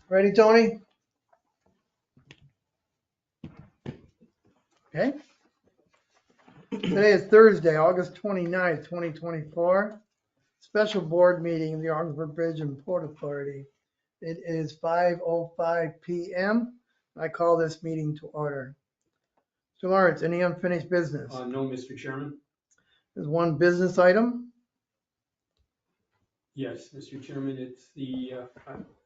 Ready, Tony? Okay. Today is Thursday, August 29th, 2024. Special board meeting of the Augsburg Bridge and Port Authority. It is 5:05 p.m. I call this meeting to order. So Lawrence, any unfinished business? No, Mr. Chairman. There's one business item. Yes, Mr. Chairman, it's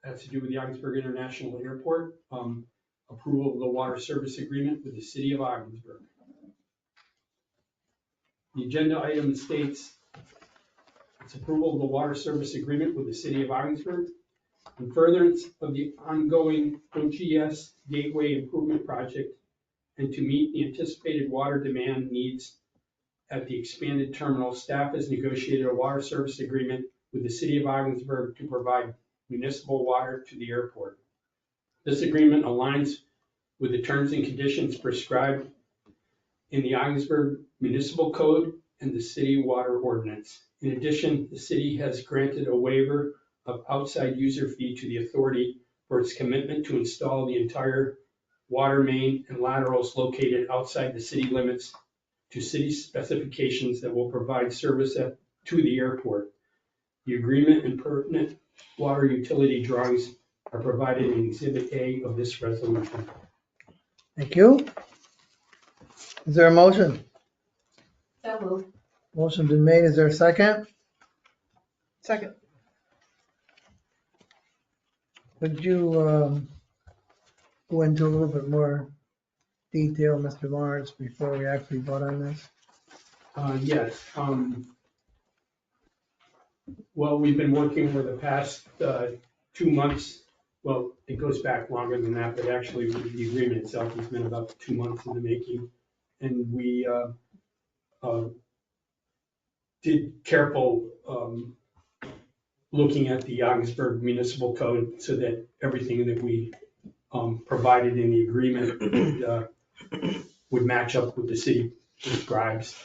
has to do with the Augsburg International Airport, approval of the water service agreement with the city of Augsburg. The agenda item states it's approval of the water service agreement with the city of Augsburg in furtherance of the ongoing OGS Gateway Improvement Project and to meet the anticipated water demand needs at the expanded terminal. Staff has negotiated a water service agreement with the city of Augsburg to provide municipal water to the airport. This agreement aligns with the terms and conditions prescribed in the Augsburg Municipal Code and the City Water Ordinance. In addition, the city has granted a waiver of outside user fee to the authority for its commitment to install the entire water main and laterals located outside the city limits to city specifications that will provide service to the airport. The agreement and pertinent water utility drawings are provided in Exhibit A of this resolution. Thank you. Is there a motion? So moved. Motion's been made. Is there a second? Second. Would you go into a little bit more detail, Mr. Lawrence, before we actually vote on this? Yes. Well, we've been working for the past 2 months. Well, it goes back longer than that, but actually the agreement itself has been about 2 months in the making. And we did careful looking at the Augsburg Municipal Code so that everything that we provided in the agreement would match up with the city prescribes.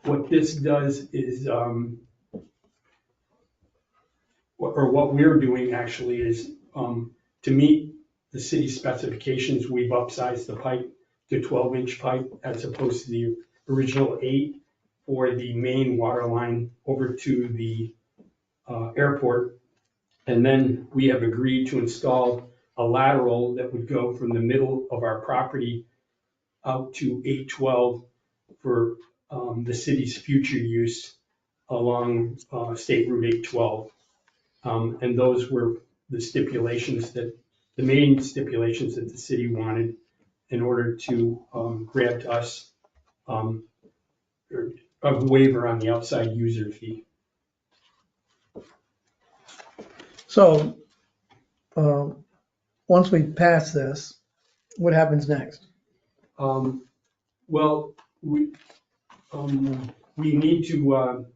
What this does is, what we're doing actually is, to meet the city specifications, we've upsized the pipe to 12-inch pipe as opposed to the original 8 for the main water line over to the airport. And then we have agreed to install a lateral that would go from the middle of our property out to 812 for the city's future use along State Route 812. And those were the stipulations the main stipulations that the city wanted in order to grant us a waiver on the outside user fee. So, once we pass this, what happens next? Well, we need to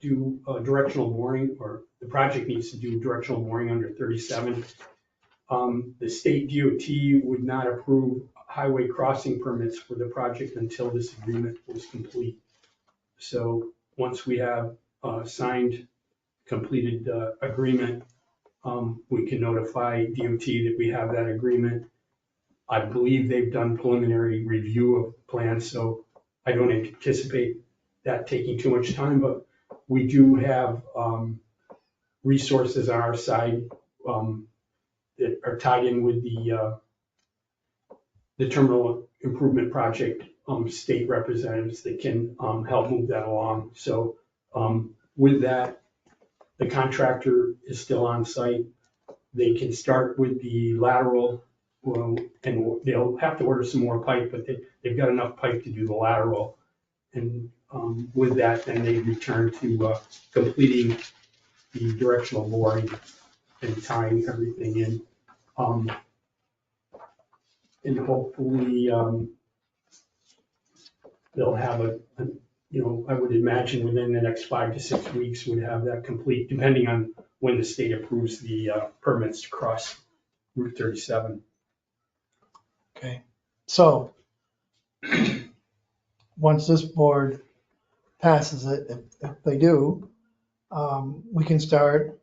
do directional boring, or the project needs to do directional boring under 37. The state DOT would not approve highway crossing permits for the project until this agreement was complete. So once we have signed, completed agreement, we can notify DOT that we have that agreement. I believe they've done preliminary review of plans, so I don't anticipate that taking too much time, but we do have resources on our side that are tied in with the terminal improvement project, state representatives that can help move that along. So with that, the contractor is still on site. They can start with the lateral, and they'll have to order some more pipe, but they've got enough pipe to do the lateral. And with that, then they return to completing the directional boring and tying everything in. And hopefully they'll have I would imagine within the next 5 to 6 weeks would have that complete, depending on when the state approves the permits to cross Route 37. Okay, so once this board passes it, if they do, we can start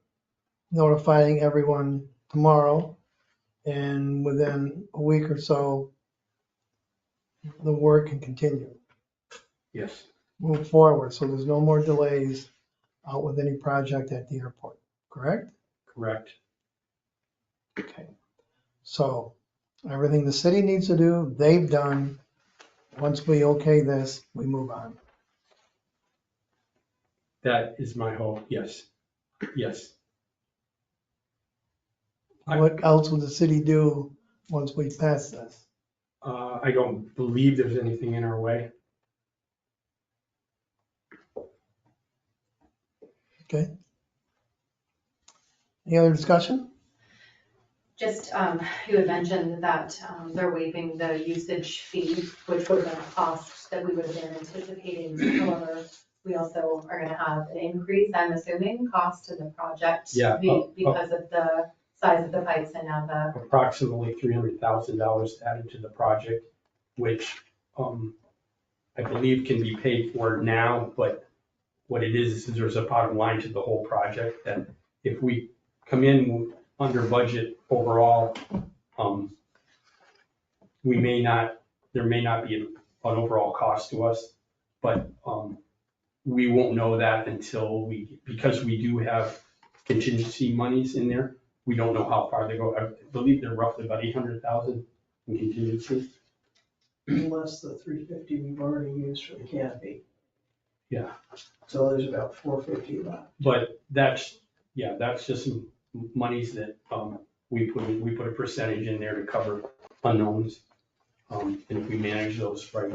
notifying everyone tomorrow. And within a week or so, the work can continue, Yes, move forward. So there's no more delays out with any project at the airport, correct? correct. Okay. So everything the city needs to do, they've done. Once we okay this, we move on. That is my hope, yes, yes. What else will the city do once we pass this? I don't believe there's anything in our way. Okay. Any other discussion? Just, you had mentioned that they're waiving the usage fee, which would have been a cost that we would have been anticipating. However, we also are gonna have an increase, I'm assuming, cost to the project. Yeah. Because of the size of the pipes and now the, Approximately $300,000 added to the project, which I believe can be paid for now, but what it is there's a bottom line to the whole project that if we come in under budget overall, there may not be an overall cost to us, but we won't know that until because we do have contingency monies in there. We don't know how far they go. I believe they're roughly about 800,000 in contingency. Less the 350 we've already used for the canopy. Yeah. So there's about 450 left. But that's just some monies that we put a percentage in there to cover unknowns. And if we manage those right,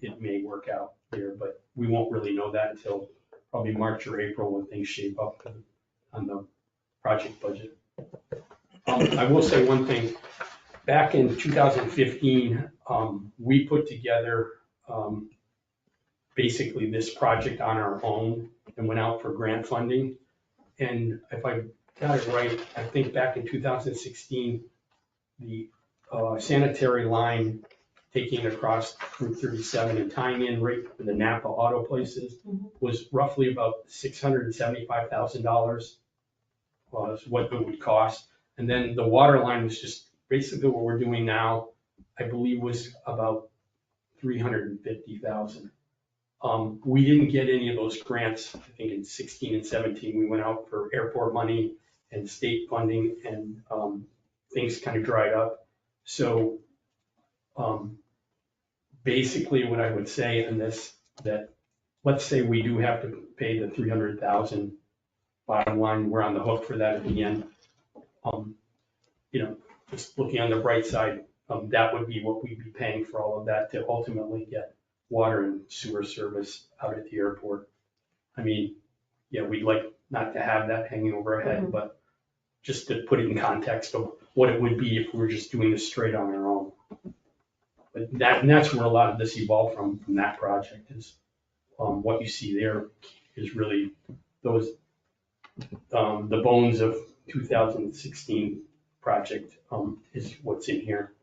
it may work out there, but we won't really know that until probably March or April when things shape up on the project budget. I will say one thing. Back in 2015, we put together basically this project on our own and went out for grant funding. And if I got it right, I think back in 2016, the sanitary line taking it across Route 37 and tying in right to the Napa auto places was roughly about $675,000 was what it would cost. And then the water line was just basically what we're doing now, I believe was about $350,000. We didn't get any of those grants, I think in 16 and 17, we went out for airport money and state funding and things kind of dried up. So basically what I would say in this, that let's say we do have to pay the $300,000 bottom line, we're on the hook for that at the end. Just looking on the bright side, that would be what we'd be paying for all of that to ultimately get water and sewer service out at the airport. I mean, yeah, we'd like not to have that hanging over our head, but just to put it in context of what it would be if we were just doing this straight on our own. But that's where a lot of this evolved from that project is what you see there is really those, the bones of 2016 project is what's in here.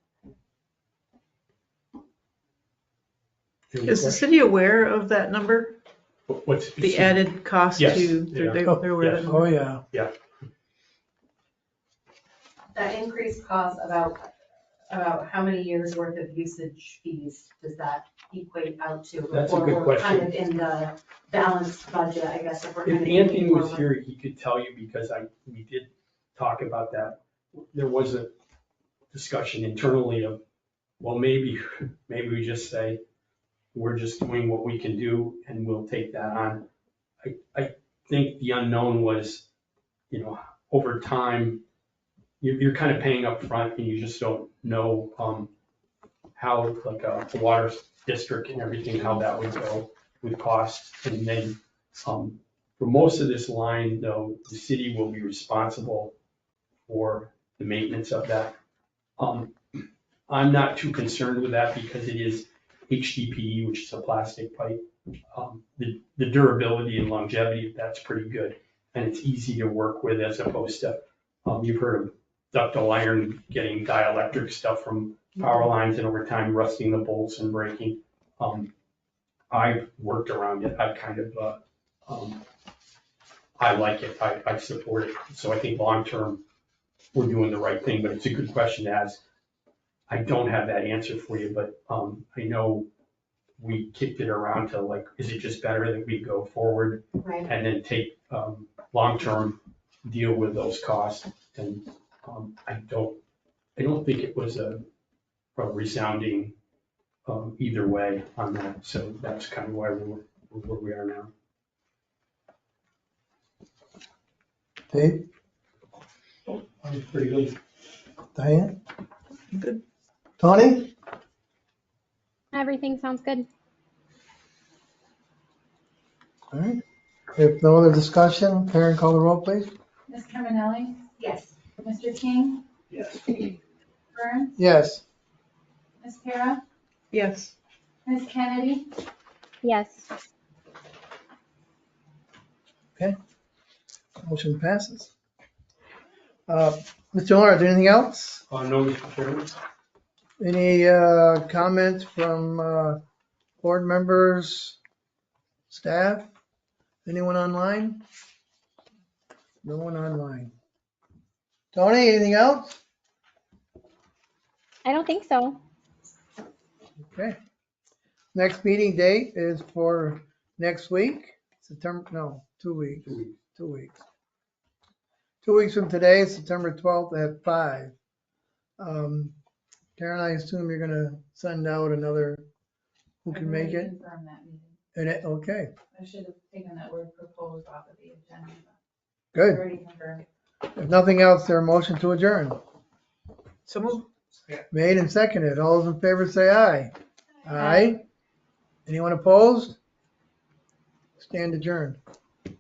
Is the city aware of that number? What's The added cost Yes, to, yeah. they're aware of that Oh, number? yeah. that increased cost about how many years worth of usage fees does that equate out to? That's a good before we're question. kind of in the balanced budget, I guess, if we're kind If of. Anthony moving was forward. here, he could tell you because we did talk about that. There was a discussion internally of, well, maybe we just say, we're just doing what we can do and we'll take that on. I think the unknown was, over time, you're kind of paying up front and you just don't know how like a water district and everything, how that would go with costs. And then for most of this line, though, the city will be responsible for the maintenance of that. I'm not too concerned with that because it is HDPE, which is a plastic pipe. The durability and longevity of that's pretty good, and it's easy to work with as opposed to, you've heard of ductile iron getting dielectric stuff from power lines and over time rusting the bolts and breaking. I've worked around it. I've kind of I like it, I support it. So I think long-term, we're doing the right thing, but it's a good question to ask. I don't have that answer for you, but I know we kicked it around to like, is it just better that we go forward Right. and then take long-term, deal with those costs? And I don't think it was a resounding either way on that. So that's kind of why we're where we are now. Dave, I'm pretty good. Diane, Good. Tony? Everything sounds good. All right. If no other discussion, Karen, call the roll, please. Ms. Carminelli? Yes. Mr. King? Yes. Burns? Yes. Ms. Para? Yes. Ms. Kennedy? Yes. Motion passes. Mr. Lawrence, anything else? No, Mr. Chairman? Any comments from board members, staff? Anyone online? No one online. Tony, anything else? I don't think so. Okay. Next meeting date is for next week, September, no, 2 weeks. 2 weeks. 2 weeks from today, September 12th at 5. Karen, I assume you're gonna send out another, who can make it? Confirm that meeting. And okay, I should have taken that word proposed off of the agenda. good. Already confirmed. If nothing else, there a motion to adjourn. So move. Made and seconded. All those in favor say aye. Aye. Anyone opposed? Stand adjourned.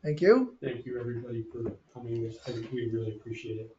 Thank you. Thank you, everybody, for coming. We really appreciate it.